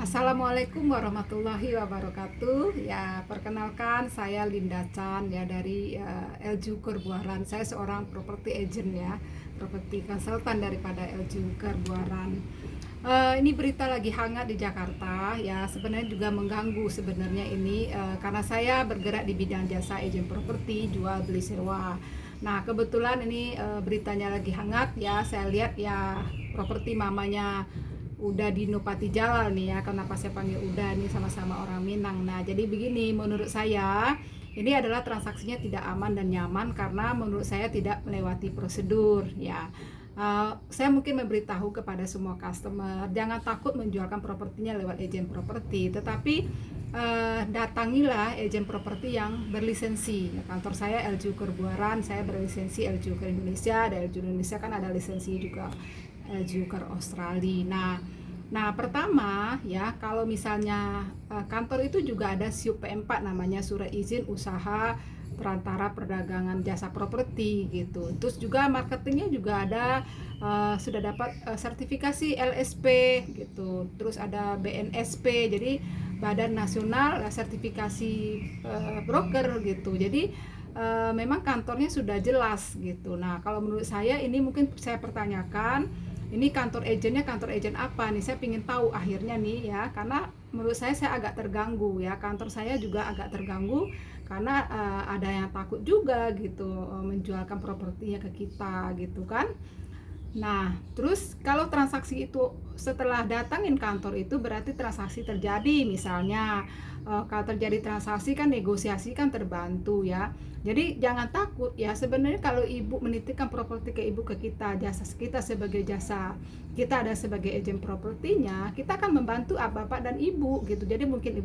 Assalamualaikum warahmatullahi wabarakatuh. Ya, perkenalkan saya Linda Chan ya dari LG Buaran. Saya seorang property agent ya, property consultant daripada LG Buaran. Ini berita lagi hangat di Jakarta ya, sebenarnya juga mengganggu sebenarnya ini karena saya bergerak di bidang jasa agent properti jual beli sewa. Nah, kebetulan ini beritanya lagi hangat ya, saya lihat ya properti mamanya udah di Nupati Jalal nih ya, kenapa saya panggil udah nih, sama-sama orang Minang. Nah, jadi begini, menurut saya ini adalah transaksinya tidak aman dan nyaman karena menurut saya tidak melewati prosedur ya. Saya mungkin memberitahu kepada semua customer jangan takut menjualkan propertinya lewat agen properti, tetapi datangilah agen properti yang berlisensi. Kantor saya LG Buaran, saya berlisensi LG Indonesia, dan LG Indonesia kan ada lisensi juga LG Australia. Nah, pertama ya, kalau misalnya kantor itu juga ada SIUP P4 namanya, surat izin usaha perantara perdagangan jasa properti gitu. Terus juga marketingnya juga ada sudah dapat sertifikasi LSP gitu. Terus ada BNSP, jadi Badan Nasional Sertifikasi Broker gitu. Jadi memang kantornya sudah jelas gitu. Nah, kalau menurut saya ini mungkin saya pertanyakan, ini kantor agen apa nih, saya ingin tahu akhirnya nih ya, karena menurut saya agak terganggu ya, kantor saya juga agak terganggu karena ada yang takut juga gitu menjualkan propertinya ke kita gitu kan. Nah, terus kalau transaksi itu setelah datangin kantor itu berarti transaksi terjadi, misalnya kalau terjadi transaksi kan negosiasi kan terbantu ya. Jadi jangan takut ya, sebenarnya kalau ibu menitipkan properti ke ibu ke kita, jasa kita sebagai jasa, kita ada sebagai agen propertinya, kita akan membantu bapak dan ibu gitu. Jadi mungkin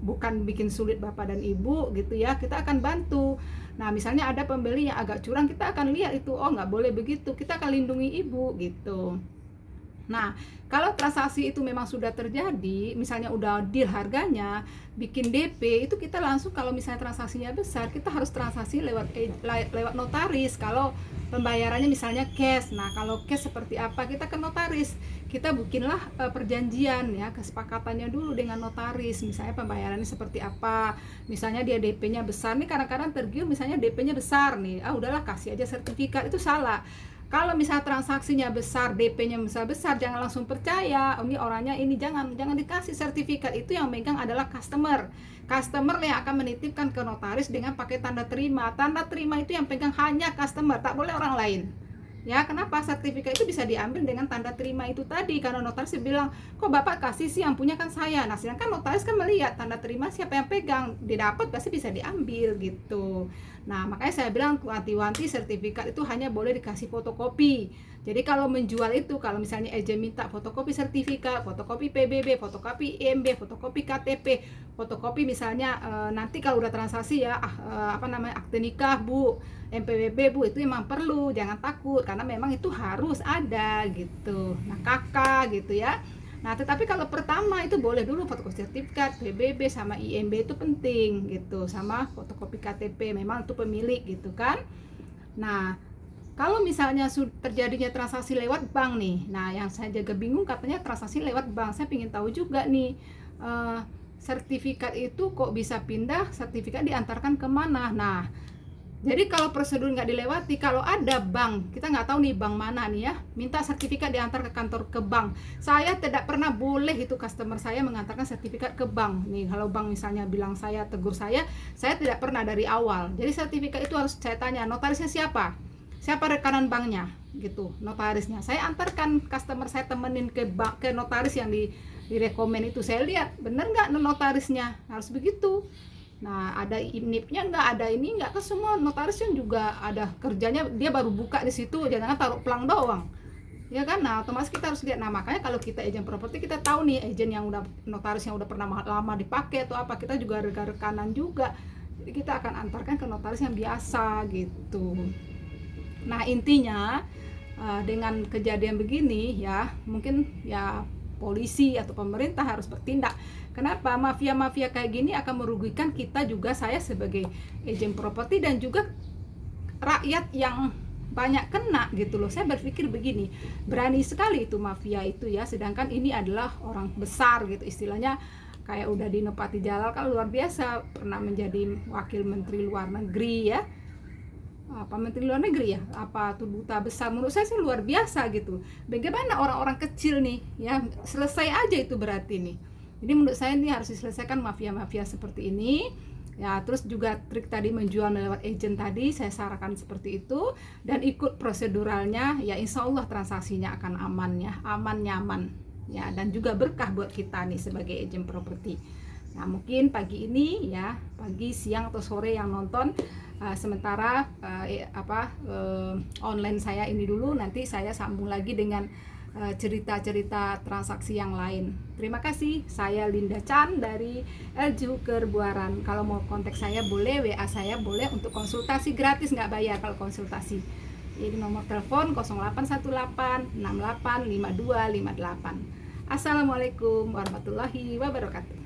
bukan bikin sulit bapak dan ibu gitu ya, kita akan bantu. Nah, misalnya ada pembeli yang agak curang, kita akan lihat itu, oh nggak boleh begitu, kita akan lindungi ibu gitu. Nah, kalau transaksi itu memang sudah terjadi, misalnya udah deal harganya, bikin DP, itu kita langsung, kalau misalnya transaksinya besar, kita harus transaksi lewat notaris. Kalau pembayarannya misalnya cash, nah kalau cash seperti apa, kita ke notaris. Kita bikinlah perjanjian ya, kesepakatannya dulu dengan notaris. Misalnya pembayarannya seperti apa, misalnya dia DP-nya besar nih, kadang-kadang tergiur misalnya DP-nya besar nih, udahlah kasih aja sertifikat, itu salah. Kalau misalnya transaksinya besar, DP-nya besar, jangan langsung percaya. Ini orangnya ini, jangan dikasih sertifikat. Itu yang megang adalah customer yang akan menitipkan ke notaris dengan pakai tanda terima. Tanda terima itu yang pegang hanya customer, tak boleh orang lain. Ya, kenapa? Sertifikat itu bisa diambil dengan tanda terima itu tadi, karena notaris bilang, kok bapak kasih sih, yang punya kan saya. Nah, sedangkan notaris kan melihat tanda terima siapa yang pegang, didapat pasti bisa diambil gitu. Nah, makanya saya bilang wanti-wanti sertifikat itu hanya boleh dikasih fotokopi. Jadi kalau menjual itu, kalau misalnya agen minta fotokopi sertifikat, fotokopi PBB, fotokopi IMB, fotokopi KTP, fotokopi misalnya nanti kalau udah transaksi ya, akte nikah Bu, MPWB Bu, itu memang perlu, jangan takut karena memang itu harus ada gitu. Nah, kakak gitu ya. Nah, tetapi kalau pertama itu boleh dulu fotokopi sertifikat, PBB sama IMB itu penting gitu, sama fotokopi KTP, memang itu pemilik gitu kan. Nah, kalau misalnya terjadinya transaksi lewat bank nih, nah yang saya juga bingung, katanya transaksi lewat bank, saya ingin tahu juga nih, sertifikat itu kok bisa pindah, sertifikat diantarkan kemana. Nah, jadi kalau prosedur nggak dilewati, kalau ada bank, kita nggak tahu nih bank mana nih ya, minta sertifikat diantar ke kantor ke bank. Saya tidak pernah boleh itu customer saya mengantarkan sertifikat ke bank. Nih, kalau bank misalnya bilang saya, tegur saya tidak pernah dari awal. Jadi sertifikat itu harus saya tanya, notarisnya siapa? Siapa rekanan banknya? Gitu, notarisnya. Saya antarkan customer saya, temenin ke bank, ke notaris yang direkomen itu. Saya lihat, bener nggak notarisnya? Harus begitu. Nah, ada INIP-nya nggak, ada ini nggak, ke semua notaris yang juga ada kerjanya, dia baru buka di situ, jangan taruh pelang doang, ya kan. Nah, otomatis kita harus lihat. Nah, makanya kalau kita agen properti, kita tahu nih agen yang udah, notaris yang udah pernah lama dipakai atau apa, kita juga rekanan juga, jadi kita akan antarkan ke notaris yang biasa gitu. Nah, intinya dengan kejadian begini ya, mungkin ya polisi atau pemerintah harus bertindak. Kenapa? Mafia-mafia kayak gini akan merugikan kita juga, saya sebagai agen properti dan juga rakyat yang banyak kena gitu loh. Saya berpikir begini, berani sekali itu mafia itu ya, sedangkan ini adalah orang besar gitu istilahnya, kayak udah Nopati Jalal kan luar biasa, pernah menjadi wakil menteri luar negeri ya, apa menteri luar negeri ya, apa tuh duta besar. Menurut saya sih luar biasa gitu. Bagaimana orang-orang kecil nih ya, selesai aja itu berarti nih. Jadi menurut saya ini harus diselesaikan mafia-mafia seperti ini ya. Terus juga trik tadi menjual lewat agent tadi saya sarankan seperti itu, dan ikut proseduralnya ya, insya Allah transaksinya akan aman ya, aman nyaman ya, dan juga berkah buat kita nih sebagai agent properti. Nah mungkin pagi ini ya, pagi, siang atau sore yang nonton, sementara online saya ini dulu, nanti saya sambung lagi dengan cerita-cerita transaksi yang lain. Terima kasih, saya Linda Chan dari Eljuker Buaran. Kalau mau kontak saya boleh, WA saya boleh, untuk konsultasi gratis, nggak bayar kalau konsultasi. Ini nomor telepon 0818 68 52 58. Assalamualaikum warahmatullahi wabarakatuh.